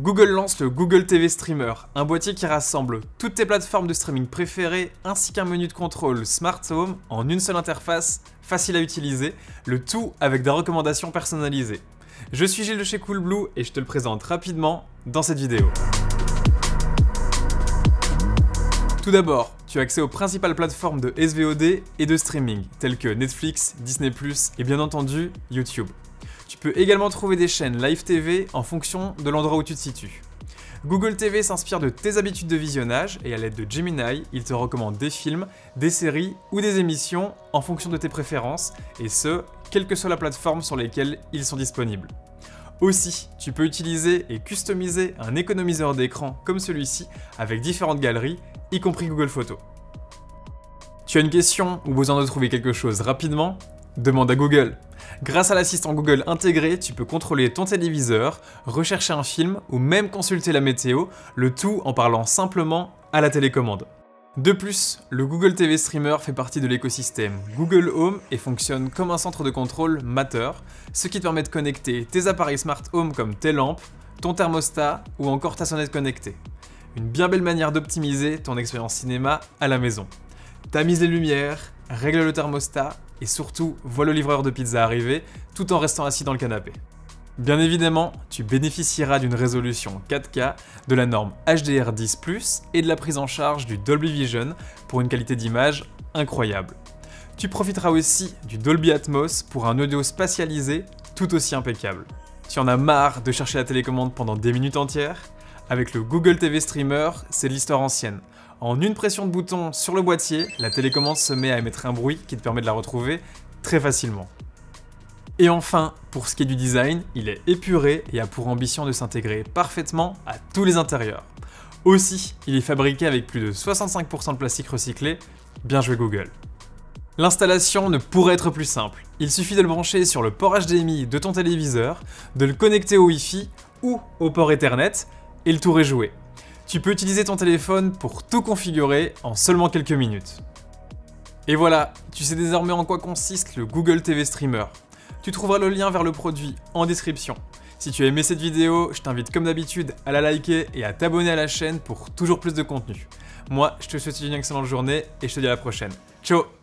Google lance le Google TV Streamer, un boîtier qui rassemble toutes tes plateformes de streaming préférées ainsi qu'un menu de contrôle Smart Home en une seule interface, facile à utiliser, le tout avec des recommandations personnalisées. Je suis Gilles de chez Coolblue et je te le présente rapidement dans cette vidéo. Tout d'abord, tu as accès aux principales plateformes de SVOD et de streaming, telles que Netflix, Disney+, et bien entendu, YouTube. Tu peux également trouver des chaînes Live TV en fonction de l'endroit où tu te situes. Google TV s'inspire de tes habitudes de visionnage et à l'aide de Gemini, il te recommande des films, des séries ou des émissions en fonction de tes préférences, et ce, quelle que soit la plateforme sur laquelle ils sont disponibles. Aussi, tu peux utiliser et customiser un économiseur d'écran comme celui-ci avec différentes galeries, y compris Google Photos. Tu as une question ou besoin de trouver quelque chose rapidement? Demande à Google. Grâce à l'assistant Google intégré, tu peux contrôler ton téléviseur, rechercher un film ou même consulter la météo, le tout en parlant simplement à la télécommande. De plus, le Google TV Streamer fait partie de l'écosystème Google Home et fonctionne comme un centre de contrôle Matter, ce qui te permet de connecter tes appareils Smart Home comme tes lampes, ton thermostat ou encore ta sonnette connectée. Une bien belle manière d'optimiser ton expérience cinéma à la maison. Tamise les lumières, règle le thermostat et surtout vois le livreur de pizza arriver tout en restant assis dans le canapé. Bien évidemment, tu bénéficieras d'une résolution 4K, de la norme HDR10+, et de la prise en charge du Dolby Vision pour une qualité d'image incroyable. Tu profiteras aussi du Dolby Atmos pour un audio spatialisé tout aussi impeccable. Tu en as marre de chercher la télécommande pendant des minutes entières? Avec le Google TV Streamer, c'est l'histoire ancienne. En une pression de bouton sur le boîtier, la télécommande se met à émettre un bruit qui te permet de la retrouver très facilement. Et enfin, pour ce qui est du design, il est épuré et a pour ambition de s'intégrer parfaitement à tous les intérieurs. Aussi, il est fabriqué avec plus de 65% de plastique recyclé. Bien joué Google. L'installation ne pourrait être plus simple. Il suffit de le brancher sur le port HDMI de ton téléviseur, de le connecter au Wi-Fi ou au port Ethernet, et le tour est joué. Tu peux utiliser ton téléphone pour tout configurer en seulement quelques minutes. Et voilà, tu sais désormais en quoi consiste le Google TV Streamer. Tu trouveras le lien vers le produit en description. Si tu as aimé cette vidéo, je t'invite comme d'habitude à la liker et à t'abonner à la chaîne pour toujours plus de contenu. Moi, je te souhaite une excellente journée et je te dis à la prochaine. Ciao!